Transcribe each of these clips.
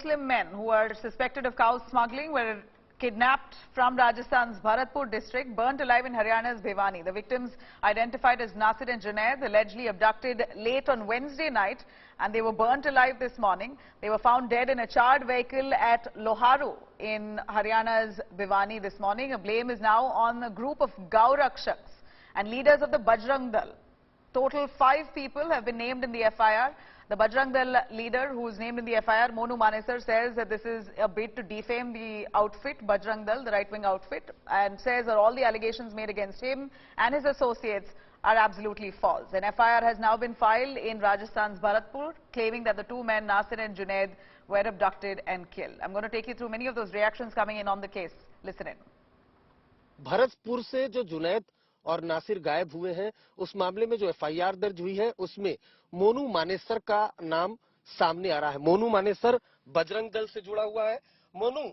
Muslim men who are suspected of cow smuggling were kidnapped from Rajasthan's Bharatpur district, burnt alive in Haryana's Bhiwani. The victims, identified as Nasir and Junaid, allegedly abducted late on Wednesday night, and they were burnt alive this morning. They were found dead in a charred vehicle at Loharu in Haryana's Bhiwani this morning. A blame is now on a group of Gaurakshaks and leaders of the Bajrang Dal. Total 5 people have been named in the FIR. The Bajrang Dal leader, who is named in the FIR, Monu Manesar, says that this is a bid to defame the outfit, Bajrang Dal, the right-wing outfit, and says that all the allegations made against him and his associates are absolutely false. An FIR has now been filed in Rajasthan's Bharatpur, claiming that the 2 men, Nasir and Junaid, were abducted and killed. I'm going to take you through many of those reactions coming in on the case. Listen in. Bharatpur से जो जुनैद और नासिर गायब हुए हैं, उस मामले में जो एफआईआर दर्ज हुई है, उसमें मोनू मानेसर का नाम सामने आ रहा है। मोनू मानेसर बजरंग दल से जुड़ा हुआ है। मोनू,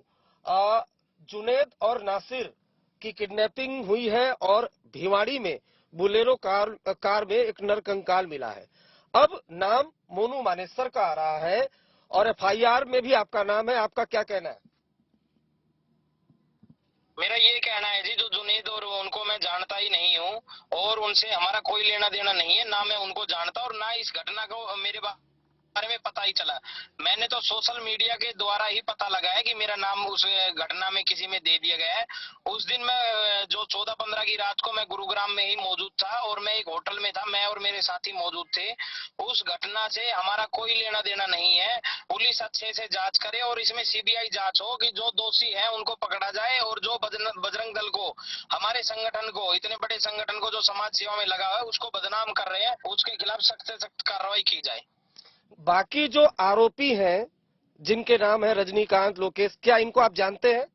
जुनैद और नासिर की किडनैपिंग हुई है और भिवाड़ी में बुलेरो कार में एक नरकंकाल मिला है। अब नाम मोनू मानेसर का आ रहा है और एफआईआर में भी आपका नाम है। आपका क्या कहना है? मेरा ये कहना है जी, जो जुनैद और उनको मैं जानता ही नहीं हूँ और उनसे हमारा कोई लेना देना नहीं है, ना मैं उनको जानता और ना इस घटना को मेरे बारे में पता ही चला। मैंने तो सोशल मीडिया के द्वारा ही पता लगाया कि मेरा नाम उस घटना में किसी में दे दिया गया है। उस दिन मैं जो 14-15 की रात को मैं गुरुग्राम में ही मौजूद था और मैं एक होटल में था, मैं और मेरे साथी मौजूद थे। उस घटना से हमारा कोई लेना देना नहीं है। पुलिस अच्छे से जांच करे और इसमें सीबीआई जांच हो कि जो दोषी है उनको पकड़ा जाए और जो बजरंग दल को, हमारे संगठन को, इतने बड़े संगठन को जो समाज सेवा में लगा है उसको बदनाम कर रहे हैं, उसके खिलाफ सख्त से सख्त कार्रवाई की जाए। बाकी जो आरोपी हैं, जिनके नाम है रजनीकांत, लोकेश, क्या इनको आप जानते हैं?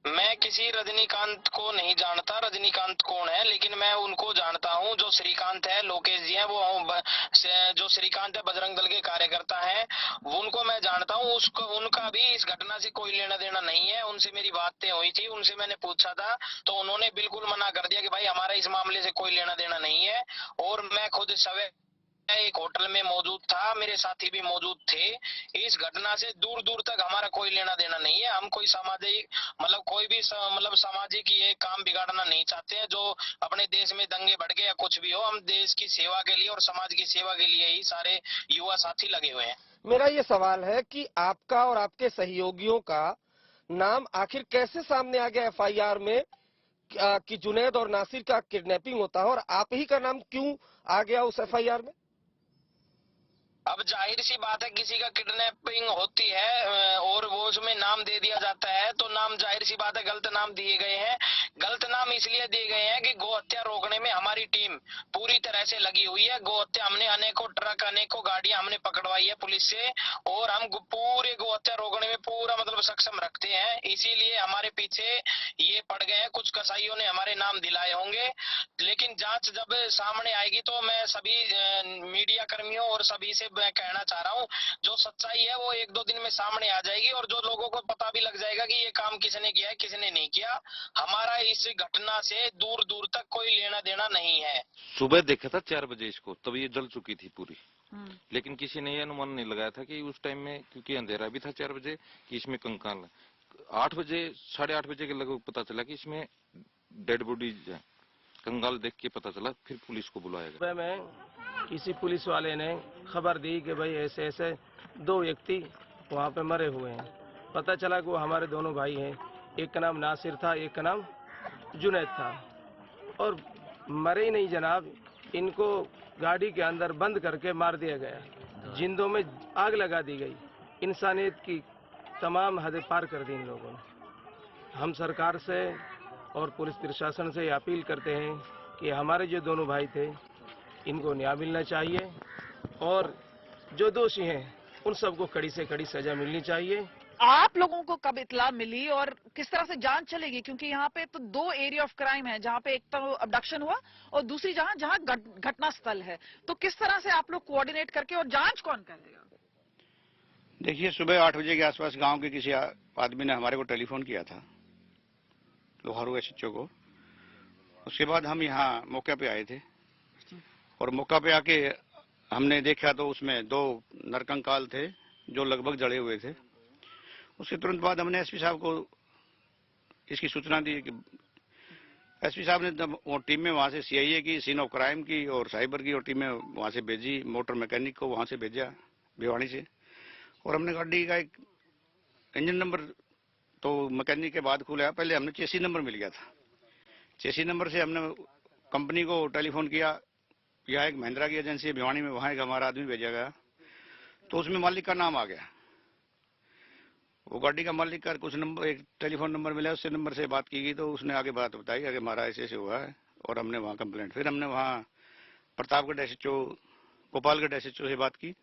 मैं किसी रजनीकांत को नहीं जानता, रजनीकांत कौन है, लेकिन मैं उनको जानता हूं। जो श्रीकांत है, लोकेश जी हैं, वो जो श्रीकांत है बजरंग दल के कार्यकर्ता हैं, उनको मैं जानता हूं। उनका भी इस घटना से कोई लेना देना नहीं है। उनसे मेरी बातें हुई थी, उनसे मैंने पूछा था तो उन्होंने बिल्कुल मना कर दिया कि भाई हमारा इस मामले से कोई लेना देना नहीं है। और मैं खुद सवेरे एक होटल में मौजूद था, मेरे साथी भी मौजूद थे। इस घटना से दूर दूर तक हमारा कोई लेना देना नहीं है। हम कोई सामाजिक कोई भी सामाजिक ये काम बिगाड़ना नहीं चाहते हैं। जो अपने देश में दंगे भड़के या कुछ भी हो, हम देश की सेवा के लिए और समाज की सेवा के लिए ही सारे युवा साथी लगे हुए हैं। मेरा ये सवाल है कि आपका और आपके सहयोगियों का नाम आखिर कैसे सामने आ गया एफआईआर में कि जुनैद और नासिर का किडनैपिंग होता है, और आप ही का नाम क्यों आ गया उस एफआईआर में? अब जाहिर सी बात है, किसी का किडनैपिंग होती है और वो उसमें नाम दे दिया जाता है तो नाम, जाहिर सी बात है, गलत नाम दिए गए हैं। गलत नाम इसलिए दिए गए हैं कि गौ हत्या रोकने में हमारी टीम पूरी तरह से लगी हुई है। गौ हत्या हमने अनेकों ट्रक, अनेकों गाड़ियां हमने पकड़वाई है पुलिस से और हम पूरे गौ हत्या रोकने में पूरा सक्षम रखते हैं। इसीलिए हमारे पीछे ये पड़ गए हैं। कुछ कसाईयों ने हमारे नाम दिलाए होंगे, लेकिन जांच जब सामने आएगी तो मैं सभी मीडिया कर्मियों और सभी से मैं कहना चाह रहा हूँ, जो सच्चाई है वो 1-2 दिन में सामने आ जाएगी और जो लोगों को पता भी लग जाएगा कि ये काम किसने किया है, किसने नहीं किया। हमारा इस घटना से दूर दूर तक कोई लेना देना नहीं है। सुबह देखा था 4 बजे इसको, तब ये जल चुकी थी पूरी, लेकिन किसी ने ये अनुमान नहीं लगाया था कि उस टाइम में, क्योंकि अंधेरा भी था 4 बजे, कि इसमें कंकाल है। 8 बजे, 8:30 बजे के लगभग पता चला कि इसमें डेड बॉडीज है। कंकाल देख के पता चला, फिर पुलिस को बुलाया गया। सुबह में किसी पुलिस वाले ने खबर दी कि भाई ऐसे ऐसे 2 व्यक्ति वहाँ पे मरे हुए हैं। पता चला कि वो हमारे दोनों भाई हैं। एक का नाम नासिर था, एक का नाम जुनैद था। और मरे ही नहीं जनाब, इनको गाड़ी के अंदर बंद करके मार दिया गया। जिंदों में आग लगा दी गई। इंसानियत की तमाम हदें पार कर दी इन लोगों ने। हम सरकार से और पुलिस प्रशासन से अपील करते हैं कि हमारे जो दोनों भाई थे, इनको न्याय मिलना चाहिए और जो दोषी हैं उन सबको कड़ी से कड़ी सजा मिलनी चाहिए। आप लोगों को कब इत्ला मिली और किस तरह से जांच चलेगी? क्योंकि यहाँ पे तो 2 एरिया ऑफ क्राइम है, जहाँ पे एक तो अबडक्शन हुआ और दूसरी जहाँ घटना स्थल है। तो किस तरह से आप लोग कोऑर्डिनेट करके, और जांच कौन करेगा? देखिए, सुबह 8 बजे के आसपास गांव के किसी आदमी ने हमारे को टेलीफोन किया था, लोहारू एसएचओ को। उसके बाद हम यहाँ मौके पे आए थे और मौका पे आके हमने देखा तो उसमें 2 नरकंकाल थे जो लगभग जड़े हुए थे। उसके तुरंत बाद हमने एसपी साहब को इसकी सूचना दी कि एसपी साहब ने जब वो टीम में वहां से सीआईए की, सीन ऑफ क्राइम की और साइबर की और टीमें वहां से भेजी। मोटर मैकेनिक को वहां से भेजा भिवानी से, और हमने गाड़ी का एक इंजन नंबर तो मैकेनिक के बाद खुला। पहले हमने चेसी नंबर मिल गया था। चेसी नंबर से हमने कंपनी को टेलीफोन किया, यह एक महिंद्रा की एजेंसी है भिवानी में, वहां एक हमारा आदमी भेजा गया तो उसमें मालिक का नाम आ गया। वो गाड़ी का मालिक का कुछ नंबर, एक टेलीफोन नंबर मिला, उससे नंबर से बात की गई तो उसने आगे बात बताई कि हमारा ऐसे ऐसे हुआ है, और हमने वहाँ कंप्लेंट, फिर हमने वहाँ प्रतापगढ़ एसएचओ, गोपालगढ़ एसएचओ से बात की।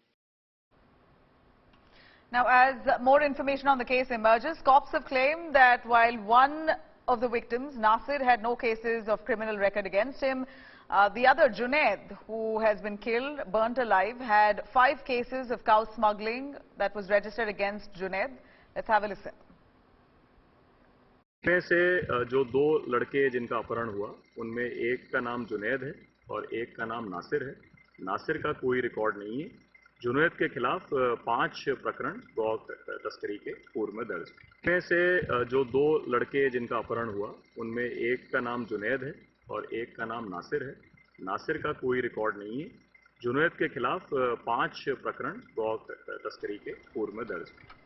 Now, as more information on the case emerges, cops have claimed that while one of the victims, Nasir, had no cases of criminal record against him, the other, Junaid, who has been killed, burnt alive, had 5 cases of cow smuggling that was registered against Junaid. Let's have a listen. में से जो 2 लड़के जिनका अपहरण हुआ, उनमें एक का नाम जुनैद है और एक का नाम नासिर है। नासिर का कोई रिकॉर्ड नहीं है। जुनैद के खिलाफ 5 प्रकरण गौ तस्करी के पूर्व में दर्ज है। में से जो 2 लड़के जिनका अपहरण हुआ, उनमें एक का नाम जुनैद है और एक का नाम नासिर है। नासिर का कोई रिकॉर्ड नहीं है। जुनैद के खिलाफ 5 प्रकरण गौ तस्करी के पूर्व में दर्ज है।